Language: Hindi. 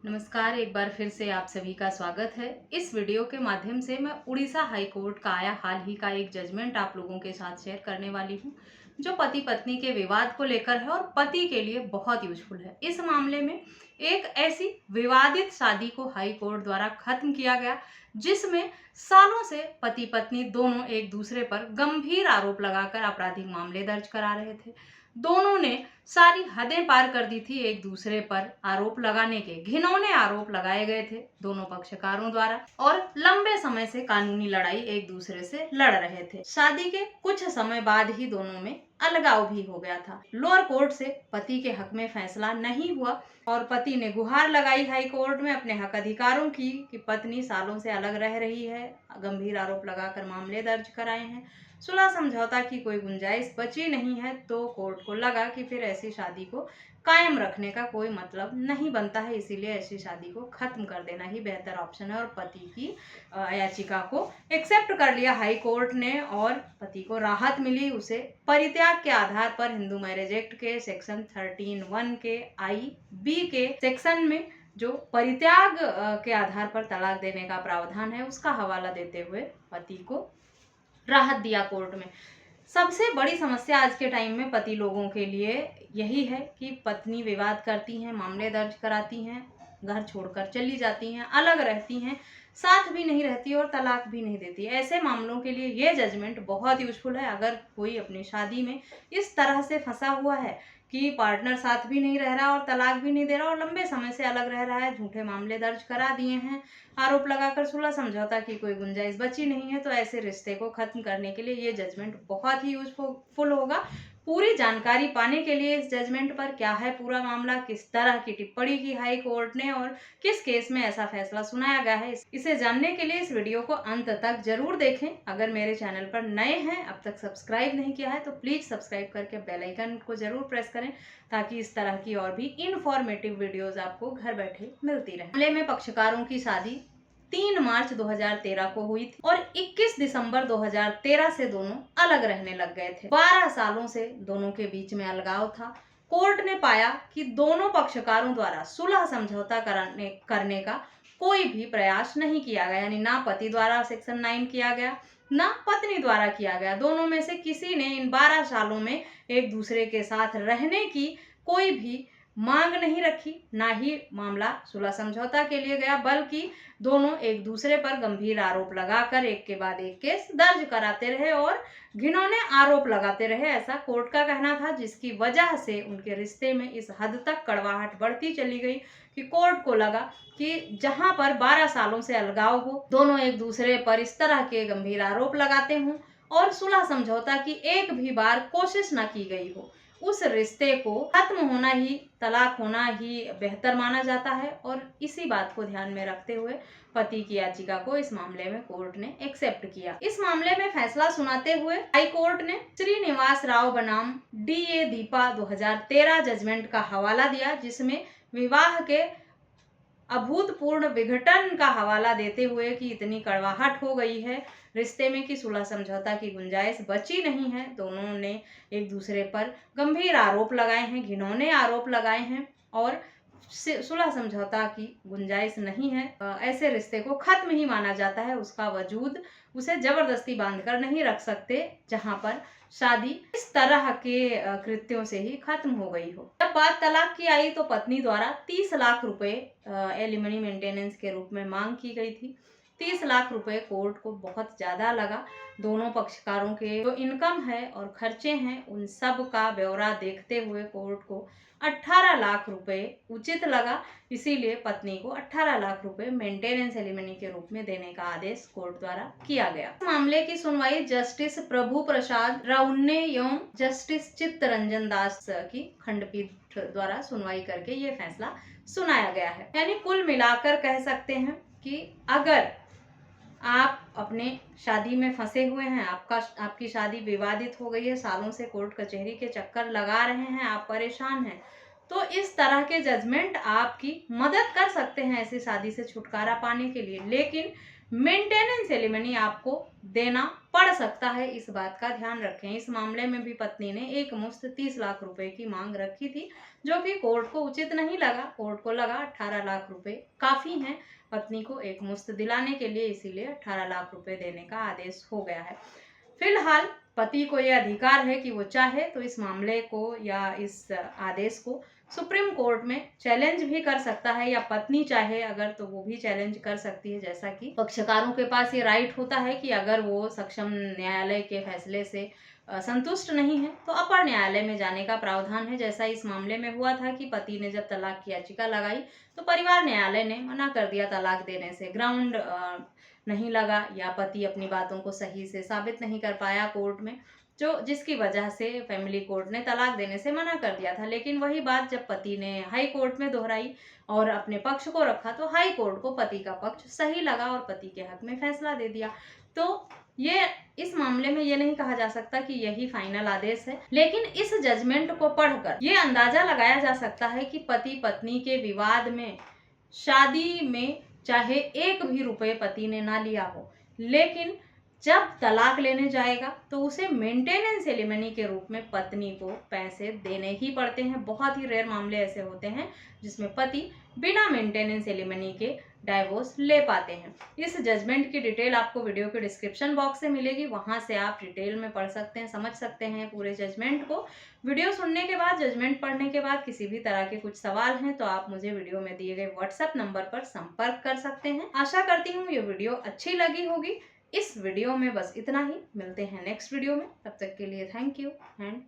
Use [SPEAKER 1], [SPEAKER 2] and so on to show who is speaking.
[SPEAKER 1] नमस्कार, एक बार फिर से आप सभी का स्वागत है। इस वीडियो के माध्यम से मैं उड़ीसा हाई कोर्ट का आया हाल ही का एक जजमेंट आप लोगों के साथ शेयर करने वाली हूँ, जो पति पत्नी के विवाद को लेकर है और पति के लिए बहुत यूजफुल है। इस मामले में एक ऐसी विवादित शादी को हाई कोर्ट द्वारा खत्म किया गया, जिसमें सालों से पति पत्नी दोनों एक दूसरे पर गंभीर आरोप लगाकर आपराधिक मामले दर्ज करा रहे थे। दोनों ने सारी हदें पार कर दी थी। एक दूसरे पर आरोप लगाने के घिनौने आरोप लगाए गए थे दोनों पक्षकारों द्वारा और लंबे समय से कानूनी लड़ाई एक दूसरे से लड़ रहे थे। शादी के कुछ समय बाद ही दोनों में अलगाव भी हो गया था। लोअर कोर्ट से पति के हक में फैसला नहीं हुआ और पति ने गुहार लगाई हाई कोर्ट में अपने हक अधिकारों की कि पत्नी सालों से अलग रह रही है। गंभीर आरोप लगाकर मामले दर्ज कराए हैं। सुलह समझौता की कोई गुंजाइश बची नहीं है, तो कोर्ट को लगा कि फिर ऐसी शादी को कायम रखने का कोई मतलब नहीं बनता है, इसीलिए ऐसी शादी को खत्म कर देना ही बेहतर ऑप्शन है और पति की याचिका को एक्सेप्ट कर लिया हाई कोर्ट ने और पति को राहत मिली। उसे परित्याग के आधार पर हिंदू मैरिज एक्ट के सेक्शन 13(1) के I(b) के सेक्शन में जो परित्याग के आधार पर तलाक देने का प्रावधान है, उसका हवाला देते हुए पति को राहत दिया कोर्ट में। सबसे बड़ी समस्या आज के टाइम में पति लोगों के लिए यही है कि पत्नी विवाद करती हैं, मामले दर्ज कराती हैं, घर छोड़कर चली जाती हैं, अलग रहती हैं, साथ भी नहीं रहती और तलाक भी नहीं देती। ऐसे मामलों के लिए ये जजमेंट बहुत यूजफुल है। अगर कोई अपनी शादी में इस तरह से फंसा हुआ है कि पार्टनर साथ भी नहीं रह रहा और तलाक भी नहीं दे रहा और लंबे समय से अलग रह रहा है, झूठे मामले दर्ज करा दिए हैं, आरोप लगाकर सुलह समझौता की कोई गुंजाइश बची नहीं है, तो ऐसे रिश्ते को खत्म करने के लिए ये जजमेंट बहुत ही यूजफुल होगा। पूरी जानकारी पाने के लिए इस जजमेंट पर क्या है पूरा मामला, किस तरह की टिप्पणी की हाई कोर्ट ने और किस केस में ऐसा फैसला सुनाया गया है, इसे जानने के लिए इस वीडियो को अंत तक जरूर देखें। अगर मेरे चैनल पर नए हैं, अब तक सब्सक्राइब नहीं किया है, तो प्लीज सब्सक्राइब करके बेल आइकन को जरूर प्रेस करें, ताकि इस तरह की और भी इंफॉर्मेटिव वीडियोस आपको घर बैठे मिलती रहे। मामले में पक्षकारों की शादी 3 मार्च 2013 को हुई थी और 21 दिसंबर 2013 से दोनों अलग रहने लग गए थे। 12 सालों से दोनों के बीच में अलगाव था। कोर्ट ने पाया कि दोनों पक्षकारों द्वारा सुलह समझौता करने का कोई भी प्रयास नहीं किया गया, यानी ना पति द्वारा सेक्शन 9 किया गया, ना पत्नी द्वारा किया गया। दोनों में से किसी ने इन 12 सालों में एक दूसरे के साथ रहने की कोई भी मांग नहीं रखी, ना ही मामला सुलह समझौता के लिए गया, बल्कि दोनों एक दूसरे पर गंभीर आरोप लगाकर एक के बाद एक केस दर्ज कराते रहे और घिनौने आरोप लगाते रहे, ऐसा कोर्ट का कहना था, जिसकी वजह से उनके रिश्ते में इस हद तक कड़वाहट बढ़ती चली गई कि कोर्ट को लगा कि जहां पर 12 सालों से अलगाव हो, दोनों एक दूसरे पर इस तरह के गंभीर आरोप लगाते हों और सुलह समझौता की एक भी बार कोशिश न की गई हो, उस रिश्ते को खत्म होना ही, तलाक होना ही बेहतर माना जाता है। और इसी बात को ध्यान में रखते हुए पति की याचिका को इस मामले में कोर्ट ने एक्सेप्ट किया। इस मामले में फैसला सुनाते हुए हाई कोर्ट ने श्रीनिवास राव बनाम DA दीपा 2013 जजमेंट का हवाला दिया, जिसमें विवाह के अभूतपूर्व विघटन का हवाला देते हुए कि इतनी कड़वाहट हो गई है रिश्ते में कि सुलह समझौता की गुंजाइश बची नहीं है। दोनों ने एक दूसरे पर गंभीर आरोप लगाए हैं, घिनौने आरोप लगाए हैं और सुलह समझौता की गुंजाइश नहीं है। ऐसे रिश्ते को खत्म ही माना जाता है, उसका वजूद उसे जबरदस्ती बांधकर नहीं रख सकते, जहां पर शादी इस तरह के कृत्यों से ही खत्म हो गई हो। जब बात तलाक की आई तो पत्नी द्वारा 30 लाख रुपए एलिमनी मेंटेनेंस के रूप में मांग की गई थी। 30 लाख रुपए कोर्ट को बहुत ज्यादा लगा। दोनों पक्षकारों के जो इनकम है और खर्चे हैं, उन सब का ब्यौरा देखते हुए कोर्ट को 18 लाख रुपए उचित लगा, इसीलिए पत्नी को 18 लाख रुपए मेंटेनेंस एलिमनी के रूप में देने का आदेश कोर्ट द्वारा किया गया। मामले की सुनवाई जस्टिस प्रभु प्रसाद राउन्ने एवं जस्टिस चित्तरंजन दास की खंडपीठ द्वारा सुनवाई करके ये फैसला सुनाया गया है। यानी कुल मिलाकर कह सकते हैं कि अगर आप अपने शादी में फंसे हुए हैं, आपकी शादी विवादित हो गई है, सालों से कोर्ट कचहरी के चक्कर लगा रहे हैं, आप परेशान हैं, तो इस तरह के जजमेंट आपकी मदद कर सकते हैं ऐसी शादी से छुटकारा पाने के लिए। लेकिन मेंटेनेंस एलिमनी आपको देना पड़ सकता है, इस बात का ध्यान रखें। इस मामले में भी पत्नी ने एक मुश्त 30 लाख रुपए की मांग रखी थी, जो कि कोर्ट को उचित नहीं लगा। कोर्ट को लगा 18 लाख रुपए काफी हैं पत्नी को एक मुश्त दिलाने के लिए, इसीलिए 18 लाख रुपए देने का आदेश हो गया है। फिलहाल पति को यह अधिकार है कि वो चाहे तो इस मामले को या इस आदेश को सुप्रीम कोर्ट में चैलेंज भी कर सकता है, या पत्नी चाहे अगर तो वो भी चैलेंज कर सकती है। जैसा कि पक्षकारों के पास ये राइट होता है कि अगर वो सक्षम न्यायालय के फैसले से संतुष्ट नहीं है तो अपर न्यायालय में जाने का प्रावधान है। जैसा इस मामले में हुआ था कि पति ने जब तलाक की याचिका लगाई तो परिवार न्यायालय ने मना कर दिया तलाक देने से, ग्राउंड नहीं लगा या पति अपनी बातों को सही से साबित नहीं कर पाया कोर्ट में, जो जिसकी वजह से फैमिली कोर्ट ने तलाक देने से मना कर दिया था। लेकिन वही बात जब पति ने हाई कोर्ट में दोहराई और अपने पक्ष को रखा तो हाई कोर्ट को पति का पक्ष सही लगा और पति के हक में फैसला दे दिया। तो ये इस मामले में ये नहीं कहा जा सकता कि यही फाइनल आदेश है, लेकिन इस जजमेंट को पढ़कर ये अंदाजा लगाया जा सकता है कि पति पत्नी के विवाद में शादी में चाहे एक भी रुपये पति ने ना लिया हो, लेकिन जब तलाक लेने जाएगा तो उसे मेंटेनेंस एलिमनी के रूप में पत्नी को पैसे देने ही पड़ते हैं। बहुत ही रेयर मामले ऐसे होते हैं जिसमें पति बिना मेंटेनेंस एलिमनी के डाइवोर्स ले पाते हैं। इस जजमेंट की डिटेल आपको वीडियो के डिस्क्रिप्शन बॉक्स से मिलेगी, वहां से आप डिटेल में पढ़ सकते हैं, समझ सकते हैं पूरे जजमेंट को। वीडियो सुनने के बाद, जजमेंट पढ़ने के बाद किसी भी तरह के कुछ सवाल हैं तो आप मुझे वीडियो में दिए गए व्हाट्सएप नंबर पर संपर्क कर सकते हैं। आशा करती हूँ ये वीडियो अच्छी लगी होगी। इस वीडियो में बस इतना ही, मिलते हैं नेक्स्ट वीडियो में, तब तक के लिए थैंक यू एंड